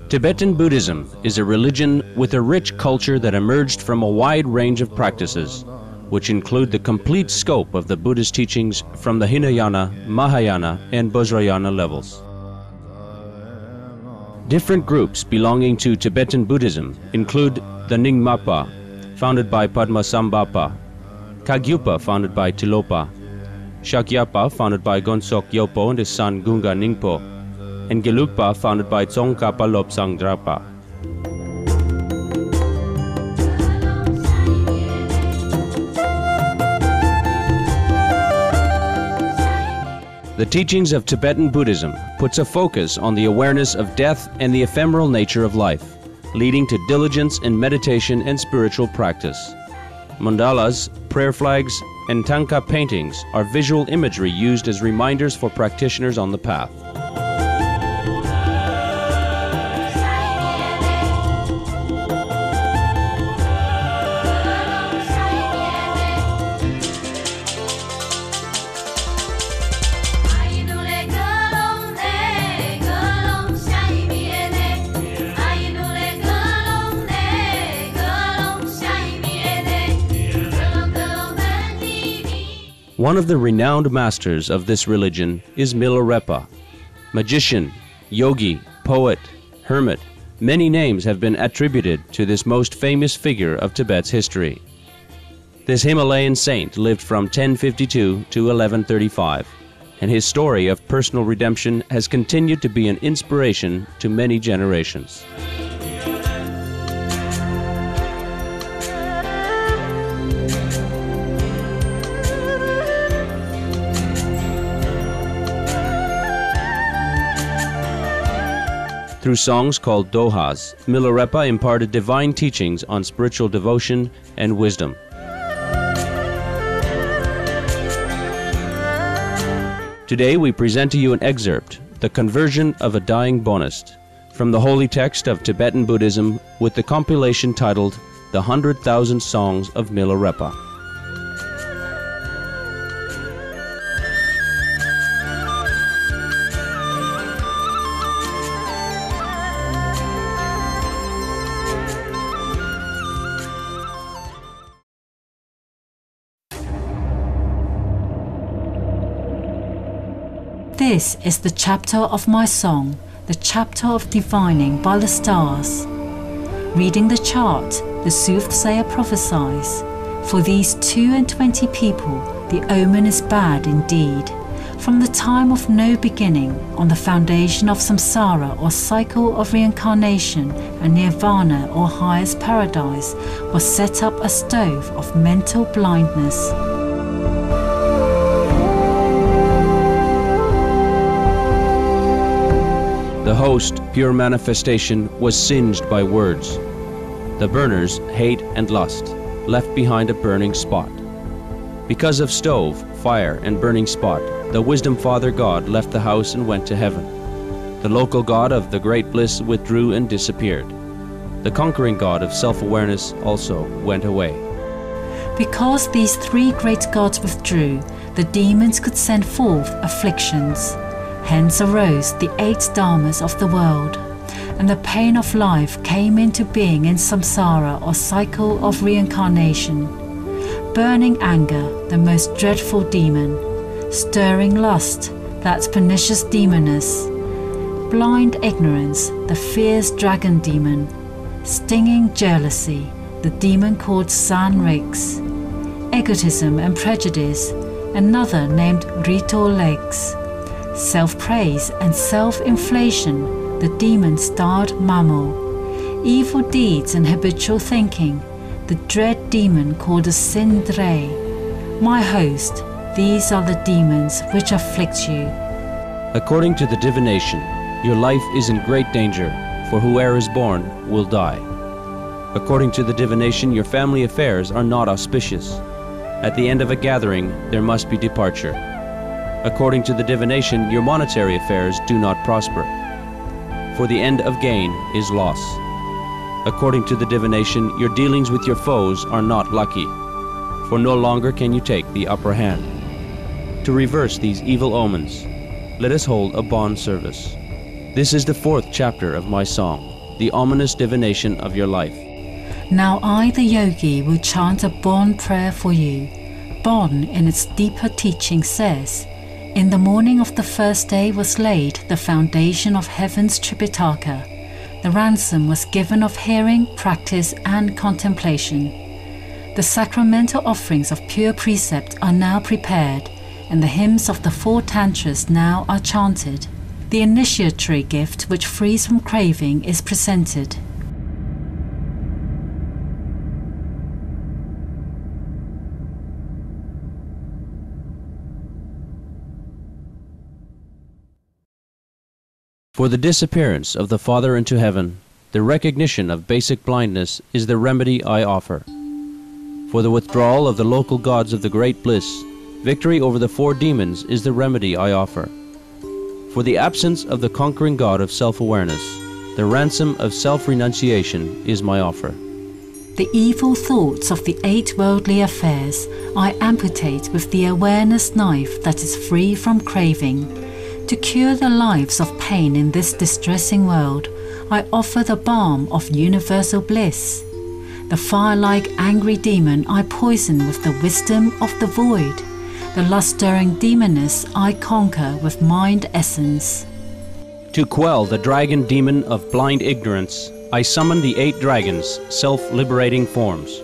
Tibetan Buddhism is a religion with a rich culture that emerged from a wide range of practices, which include the complete scope of the Buddhist teachings from the Hinayana, Mahayana, and Vajrayana levels. Different groups belonging to Tibetan Buddhism include the Nyingmapa, founded by Padmasambhapa, Kagyupa, founded by Tilopa, Shakyapa, founded by Gonsok Yopo and his son Gunga Ningpo, and Gelugpa, founded by Tsongkhapa Lobsang Drapa. The teachings of Tibetan Buddhism puts a focus on the awareness of death and the ephemeral nature of life, leading to diligence in meditation and spiritual practice. Mandalas, prayer flags, and tanka paintings are visual imagery used as reminders for practitioners on the path. One of the renowned masters of this religion is Milarepa. Magician, yogi, poet, hermit, many names have been attributed to this most famous figure of Tibet's history. This Himalayan saint lived from 1052 to 1135, and his story of personal redemption has continued to be an inspiration to many generations. Through songs called dohas, Milarepa imparted divine teachings on spiritual devotion and wisdom. Today we present to you an excerpt, The Conversion of a Dying Buddhist, from the holy text of Tibetan Buddhism with the compilation titled The 100,000 Songs of Milarepa. This is the chapter of my song, the chapter of divining by the stars. Reading the chart, the soothsayer prophesies, for these 22 people the omen is bad indeed. From the time of no beginning, on the foundation of samsara or cycle of reincarnation and nirvana or highest paradise, was set up a stove of mental blindness. The host, pure manifestation, was singed by words. The burners, hate and lust, left behind a burning spot. Because of stove, fire, and burning spot, the Wisdom Father God left the house and went to heaven. The local god of the great bliss withdrew and disappeared. The conquering god of self-awareness also went away. Because these three great gods withdrew, the demons could send forth afflictions. Hence arose the 8 dharmas of the world, and the pain of life came into being in samsara or cycle of reincarnation. Burning anger, the most dreadful demon. Stirring lust, that pernicious demoness. Blind ignorance, the fierce dragon demon. Stinging jealousy, the demon called Sanriks. Egotism and prejudice, another named Rito Legs. Self-praise and self-inflation, the demon starred Mamo. Evil deeds and habitual thinking, the dread demon called a Sindre. My host, these are the demons which afflict you. According to the divination, your life is in great danger, for whoe'er is born will die. According to the divination, your family affairs are not auspicious. At the end of a gathering, there must be departure. According to the divination, your monetary affairs do not prosper, for the end of gain is loss. According to the divination, your dealings with your foes are not lucky, for no longer can you take the upper hand. To reverse these evil omens, let us hold a bond service. This is the 4th chapter of my song. the ominous divination of your life. Now I, the yogi, will chant a Bon prayer for you. Bon, in its deeper teaching, says, in the morning of the first day was laid the foundation of heaven's Tripitaka. The ransom was given of hearing, practice, and contemplation. The sacramental offerings of pure precept are now prepared, and the hymns of the 4 tantras now are chanted. The initiatory gift which frees from craving is presented. For the disappearance of the Father into heaven, the recognition of basic blindness is the remedy I offer. For the withdrawal of the local gods of the great bliss, victory over the 4 demons is the remedy I offer. For the absence of the conquering God of self-awareness, the ransom of self-renunciation is my offer. The evil thoughts of the 8 worldly affairs I amputate with the awareness knife that is free from craving. To cure the lives of pain in this distressing world, I offer the balm of universal bliss. The fire-like angry demon I poison with the wisdom of the void. The lust-stirring demoness I conquer with mind essence. To quell the dragon demon of blind ignorance, I summon the 8 dragons, self-liberating forms.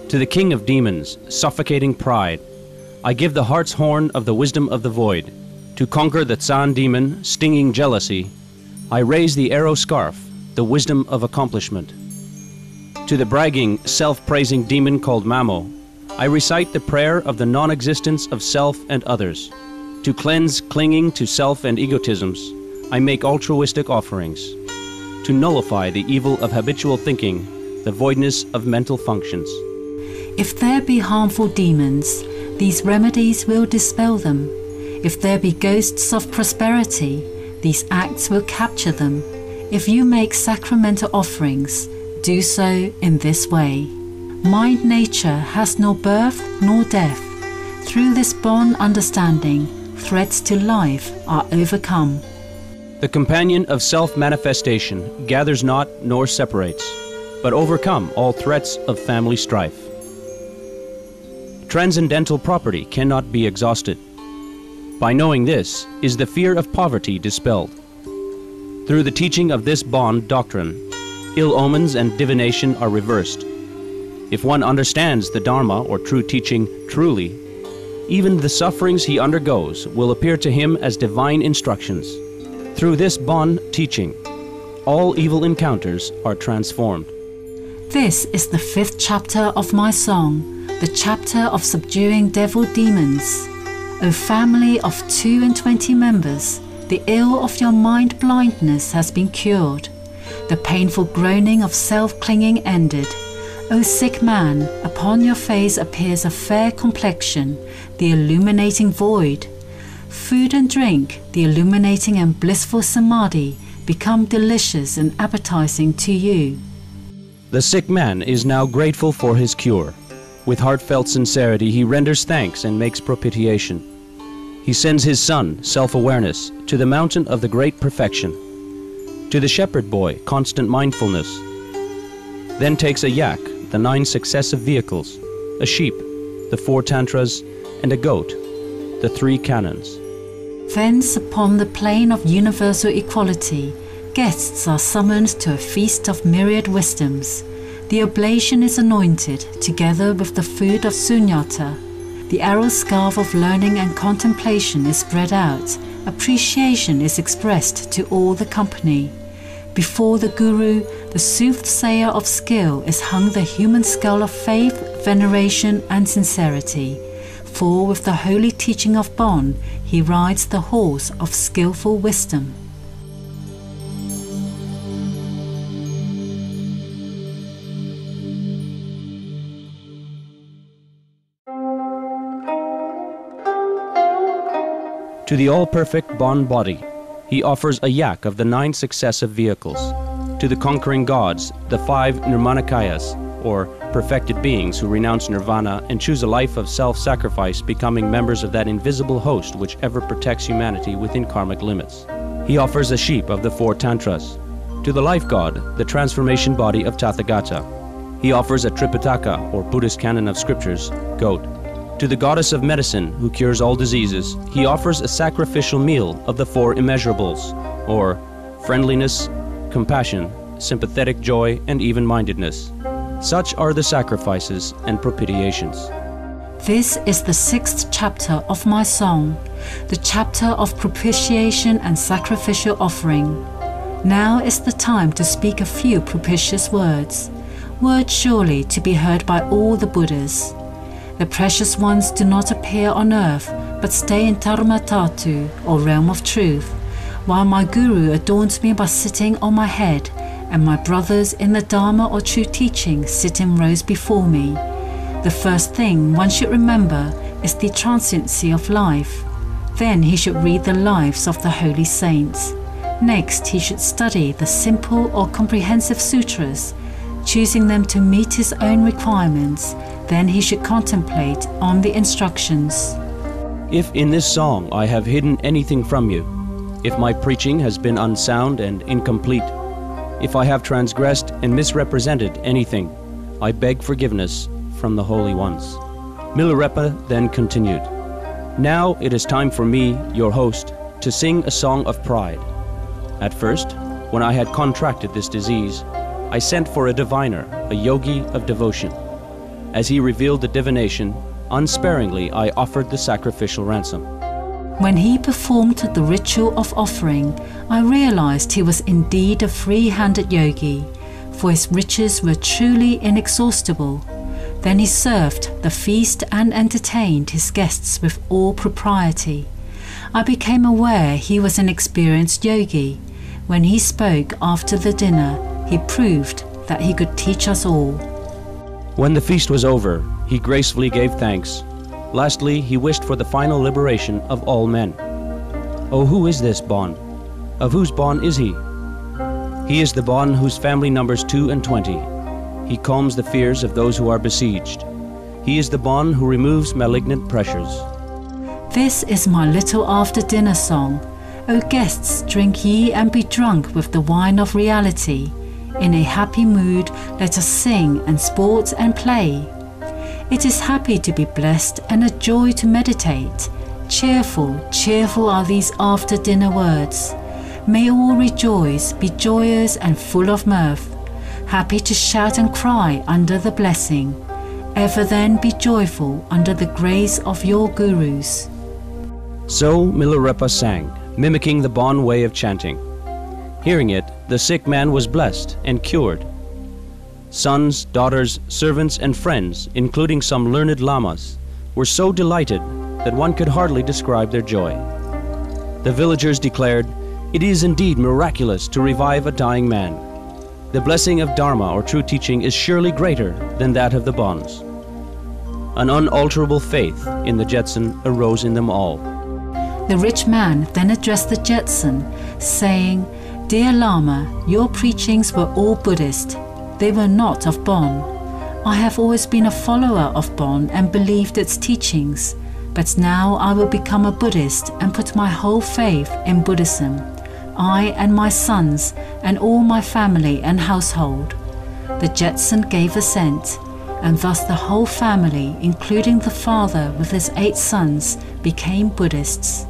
To the king of demons, suffocating pride, I give the heart's horn of the wisdom of the void. To conquer the Tsan demon, stinging jealousy, I raise the arrow scarf, the wisdom of accomplishment. To the bragging, self-praising demon called Mamo, I recite the prayer of the non-existence of self and others. To cleanse clinging to self and egotisms, I make altruistic offerings. To nullify the evil of habitual thinking, the voidness of mental functions. If there be harmful demons, these remedies will dispel them. If there be ghosts of prosperity, these acts will capture them. If you make sacramental offerings, do so in this way. Mind nature has no birth nor death. Through this Bon understanding, threats to life are overcome. The companion of self-manifestation gathers not nor separates, but overcome all threats of family strife. Transcendental property cannot be exhausted. By knowing this, is the fear of poverty dispelled. Through the teaching of this Bon doctrine, ill omens and divination are reversed. If one understands the Dharma or true teaching truly, even the sufferings he undergoes will appear to him as divine instructions. Through this Bon teaching, all evil encounters are transformed. This is the 5th chapter of my song, the chapter of subduing devil demons. O family of 22 members, the ill of your mind blindness has been cured. The painful groaning of self-clinging ended. O sick man, upon your face appears a fair complexion, the illuminating void. Food and drink, the illuminating and blissful samadhi, become delicious and appetizing to you. The sick man is now grateful for his cure. With heartfelt sincerity, he renders thanks and makes propitiation. He sends his son, self-awareness, to the mountain of the great perfection. To the shepherd boy, constant mindfulness. Then takes a yak, the 9 successive vehicles, a sheep, the 4 tantras, and a goat, the 3 canons. Thence upon the plane of universal equality, guests are summoned to a feast of myriad wisdoms. The oblation is anointed, together with the food of sunyata. The arrow scarf of learning and contemplation is spread out. Appreciation is expressed to all the company. Before the Guru, the soothsayer of skill, is hung the human skull of faith, veneration, and sincerity. For with the holy teaching of Bon, he rides the horse of skillful wisdom. To the all-perfect Bon body, he offers a yak of the 9 successive vehicles. To the conquering gods, the 5 nirmanakayas, or perfected beings who renounce nirvana and choose a life of self-sacrifice, becoming members of that invisible host which ever protects humanity within karmic limits. He offers a sheep of the 4 tantras. To the life god, the transformation body of Tathagata, he offers a Tripitaka, or Buddhist canon of scriptures, goat. To the goddess of medicine, who cures all diseases, he offers a sacrificial meal of the four immeasurables, or friendliness, compassion, sympathetic joy, and even-mindedness. Such are the sacrifices and propitiations. This is the 6th chapter of my song, the chapter of propitiation and sacrificial offering. Now is the time to speak a few propitious words, words surely to be heard by all the Buddhas. The precious ones do not appear on earth, but stay in Dharmatatu, or realm of truth, while my Guru adorns me by sitting on my head, and my brothers in the Dharma or true teaching sit in rows before me. The first thing one should remember is the transiency of life. Then he should read the lives of the holy saints. Next, he should study the simple or comprehensive sutras, choosing them to meet his own requirements. Then he should contemplate on the instructions. If in this song I have hidden anything from you, if my preaching has been unsound and incomplete, if I have transgressed and misrepresented anything, I beg forgiveness from the holy ones. Milarepa then continued, Now it is time for me, your host, to sing a song of pride. At first, when I had contracted this disease, I sent for a diviner, a yogi of devotion. As he revealed the divination, unsparingly I offered the sacrificial ransom. When he performed the ritual of offering, I realized he was indeed a free-handed yogi, for his riches were truly inexhaustible. Then he served the feast and entertained his guests with all propriety. I became aware he was an experienced yogi. When he spoke after the dinner, he proved that he could teach us all. When the feast was over, he gracefully gave thanks. Lastly, he wished for the final liberation of all men. Oh, who is this Bon? Of whose Bon is he? He is the Bon whose family numbers 2 and 20. He calms the fears of those who are besieged. He is the Bon who removes malignant pressures. This is my little after-dinner song. O guests, drink ye and be drunk with the wine of reality. In a happy mood, let us sing and sport and play. It is happy to be blessed and a joy to meditate. Cheerful, cheerful are these after-dinner words. May all rejoice, be joyous and full of mirth, happy to shout and cry under the blessing. Ever then be joyful under the grace of your gurus. So Milarepa sang, mimicking the Bon way of chanting. Hearing it, the sick man was blessed and cured. Sons, daughters, servants, and friends, including some learned lamas, were so delighted that one could hardly describe their joy. The villagers declared, "It is indeed miraculous to revive a dying man. The blessing of Dharma or true teaching is surely greater than that of the Bons." An unalterable faith in the Jetson arose in them all. The rich man then addressed the Jetson, saying, "Dear Lama, your preachings were all Buddhist. They were not of Bon. I have always been a follower of Bon and believed its teachings, but now I will become a Buddhist and put my whole faith in Buddhism, I and my sons and all my family and household." The Jetson gave assent, and thus the whole family, including the father with his 8 sons, became Buddhists.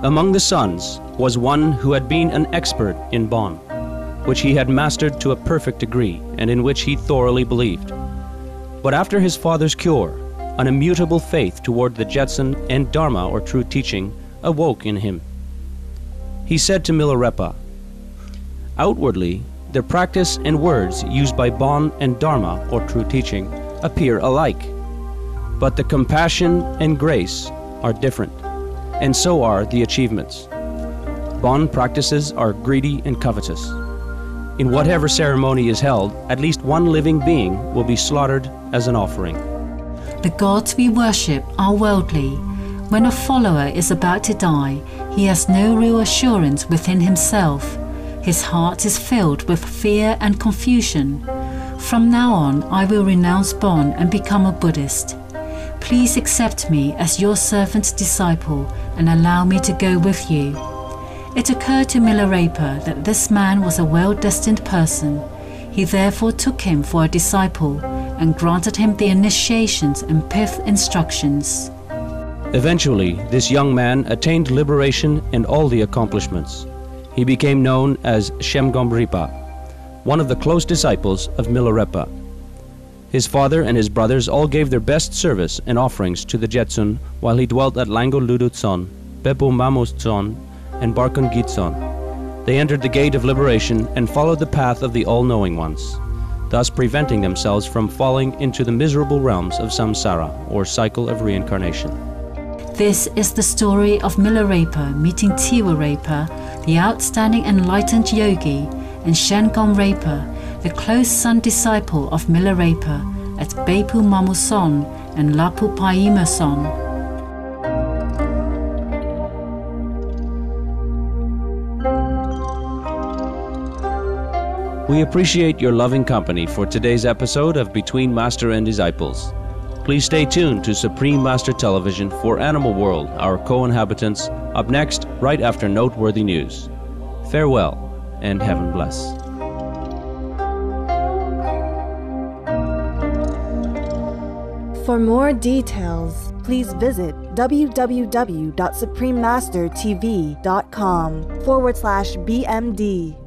Among the sons was one who had been an expert in Bon, which he had mastered to a perfect degree and in which he thoroughly believed. But after his father's cure, an immutable faith toward the Jetson and Dharma or true teaching awoke in him. He said to Milarepa, "Outwardly, the practice and words used by Bon and Dharma or true teaching appear alike, but the compassion and grace are different, and so are the achievements. Bon practices are greedy and covetous. In whatever ceremony is held, at least one living being will be slaughtered as an offering." The gods we worship are worldly. When a follower is about to die, he has no real assurance within himself. His heart is filled with fear and confusion. From now on, I will renounce Bon and become a Buddhist. Please accept me as your servant disciple and allow me to go with you. It occurred to Milarepa that this man was a well-destined person. He therefore took him for a disciple and granted him the initiations and pith instructions. Eventually, this young man attained liberation and all the accomplishments. He became known as Shemgom Ripa, one of the close disciples of Milarepa. His father and his brothers all gave their best service and offerings to the Jetsun while he dwelt at Lango Ludutson, Beppo Mamustson, and Barkon Gitson. They entered the gate of liberation and followed the path of the all-knowing ones, thus preventing themselves from falling into the miserable realms of samsara, or cycle of reincarnation. This is the story of Milarepa meeting Tiwarepa, the outstanding enlightened yogi, and Shengom Repa, the close son disciple of Milarepa, at Beppu Mamuson and Lapu Paimason. We appreciate your loving company for today's episode of Between Master and Disciples. Please stay tuned to Supreme Master Television for Animal World, our co-inhabitants, up next, right after noteworthy news. Farewell, and heaven bless. For more details, please visit www.suprememastertv.com/BMD.